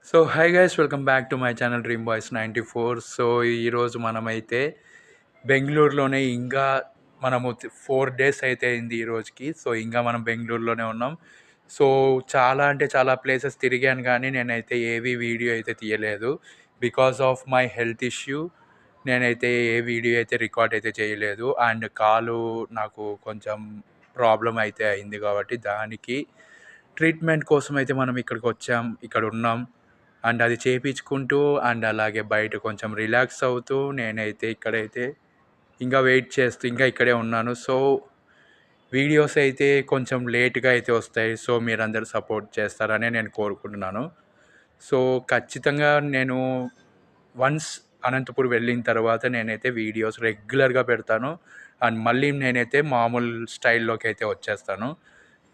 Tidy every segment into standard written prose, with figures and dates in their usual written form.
So hi guys, welcome back to my channel dream boys 94. So ఈరోజు మనమైతే బెంగళూరులోనే ఇంకా మనము 4 డేస్ అయితే అయింది ఈ రోజుకి. సో ఇంకా మనం బెంగళూరులోనే ఉన్నాం. సో చాలా అంటే చాలా ప్లేసెస్ తిరిగాను, కానీ నేనైతే ఏవి వీడియో అయితే తీయలేదు. Because of my health issue నేనైతే ఏ వీడియో అయితే రికార్డ్ అయితే చేయలేదు. అండ్ కాలు నాకు కొంచెం ప్రాబ్లం అయితే అయింది, కాబట్టి దానికి ట్రీట్మెంట్ కోసం అయితే మనం ఇక్కడికి వచ్చాం, ఇక్కడ ఉన్నాం. అండ్ అది చేపించుకుంటూ అండ్ అలాగే బయట కొంచెం రిలాక్స్ అవుతూ నేనైతే ఇక్కడైతే ఇంకా వెయిట్ చేస్తూ ఇంకా ఇక్కడే ఉన్నాను. సో వీడియోస్ అయితే కొంచెం లేట్గా అయితే వస్తాయి. సో మీరందరూ సపోర్ట్ చేస్తారని నేను కోరుకుంటున్నాను. సో ఖచ్చితంగా నేను వన్స్ అనంతపూర్ వెళ్ళిన తర్వాత నేనైతే వీడియోస్ రెగ్యులర్గా పెడతాను. అండ్ మళ్ళీ నేనైతే మామూలు స్టైల్లోకి అయితే వచ్చేస్తాను.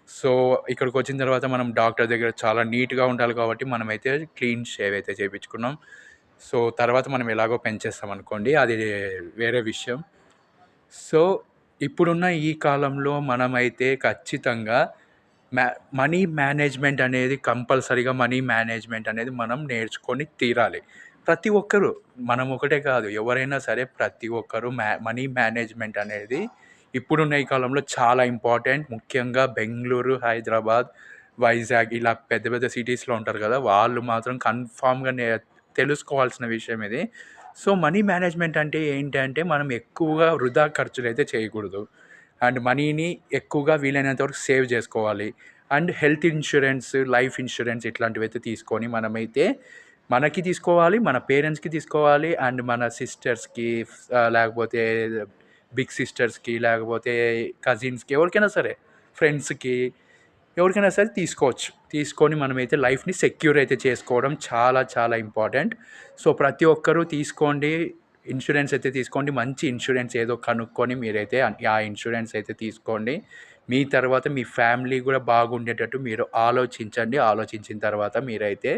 సో ఇక్కడికి వచ్చిన తర్వాత మనం డాక్టర్ దగ్గర చాలా నీట్గా ఉండాలి, కాబట్టి మనమైతే క్లీన్ షేవ్ అయితే చేయించుకున్నాం. సో తర్వాత మనం ఎలాగో పెంచేస్తాం అనుకోండి, అది వేరే విషయం. సో ఇప్పుడున్న ఈ కాలంలో మనమైతే ఖచ్చితంగా మ్యా మనీ మేనేజ్మెంట్ అనేది కంపల్సరీగా మనీ మేనేజ్మెంట్ అనేది మనం నేర్చుకొని తీరాలి. ప్రతి ఒక్కరు, మనం ఒకటే కాదు, ఎవరైనా సరే ప్రతి ఒక్కరు మనీ మేనేజ్మెంట్ అనేది ఇప్పుడున్న ఈ కాలంలో చాలా ఇంపార్టెంట్. ముఖ్యంగా బెంగుళూరు, హైదరాబాద్, వైజాగ్ ఇలా పెద్ద పెద్ద సిటీస్‌లో ఉంటారు కదా! వాళ్ళు మాత్రం కన్ఫామ్‌గా తెలుసుకోవాల్సిన విషయం ఇది. సో మనీ మేనేజ్మెంట్ అంటే ఏంటంటే మనం ఎక్కువగా వృధా ఖర్చులైతే చేయకూడదు. అండ్ మనీని ఎక్కువగా వీలైనంత వరకు సేవ్ చేసుకోవాలి. And health insurance, life insurance ఇట్లాంటివైతే తీసుకొని మనమైతే మనకి తీసుకోవాలి, మన పేరెంట్స్‌కి తీసుకోవాలి, అండ్ మన సిస్టర్స్‌కి, లేకపోతే బిగ్ సిస్టర్స్‌కి, లేకపోతే కజిన్స్‌కి, ఎవరికైనా సరే, ఫ్రెండ్స్‌కి, ఎవరికైనా సరే తీసుకోవచ్చు. తీసుకొని మనమైతే లైఫ్‌ని సెక్యూర్ అయితే చేసుకోవడం చాలా చాలా ఇంపార్టెంట్. సో ప్రతి ఒక్కరూ తీసుకోండి. ఇన్సూరెన్స్ అయితే తీసుకోండి. మంచి ఇన్సూరెన్స్ ఏదో కనుక్కొని మీరైతే ఆ ఇన్సూరెన్స్ అయితే తీసుకోండి. మీ తర్వాత మీ ఫ్యామిలీ కూడా బాగుండేటట్టు మీరు ఆలోచించండి. ఆలోచించిన తర్వాత మీరైతే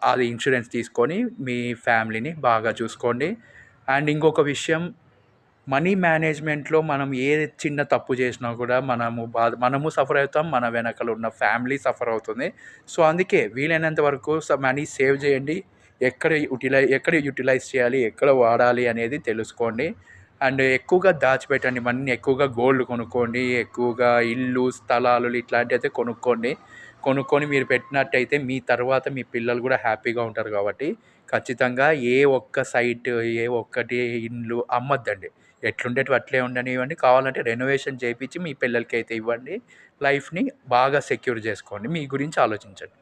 అది ఇన్సూరెన్స్ తీసుకొని మీ ఫ్యామిలీని బాగా చూసుకోండి. అండ్ ఇంకొక విషయం, మనీ మేనేజ్మెంట్‌లో మనం ఏ చిన్న తప్పు చేసినా కూడా మనము సఫర్ అవుతాం. మన వెనకాల ఉన్న ఫ్యామిలీ సఫర్ అవుతుంది. సో అందుకే వీలైనంత వరకు మనీ సేవ్ చేయండి. ఎక్కడ యుటిలైజ్ చేయాలి, ఎక్కడ వాడాలి అనేది తెలుసుకోండి. అండ్ ఎక్కువగా దాచిపెట్టండి. మనీని ఎక్కువగా గోల్డ్ కొనుక్కోండి. ఎక్కువగా ఇల్లు, స్థలాలు ఇట్లాంటివైతే కొనుక్కోండి. కొనుక్కొని మీరు పెట్టినట్టయితే మీ తర్వాత మీ పిల్లలు కూడా హ్యాపీగా ఉంటారు, కాబట్టి ఖచ్చితంగా ఏ ఒక్క సైట్, ఏ ఒక్కటి ఇండ్లు అమ్మొద్దండి. ఎట్లుండేటివి అట్లే ఉండనివ్వండి. కావాలంటే రెనోవేషన్ చేపించి మీ పిల్లలకైతే ఇవ్వండి. లైఫ్‌ని బాగా సెక్యూర్ చేసుకోండి. మీ గురించి ఆలోచించండి.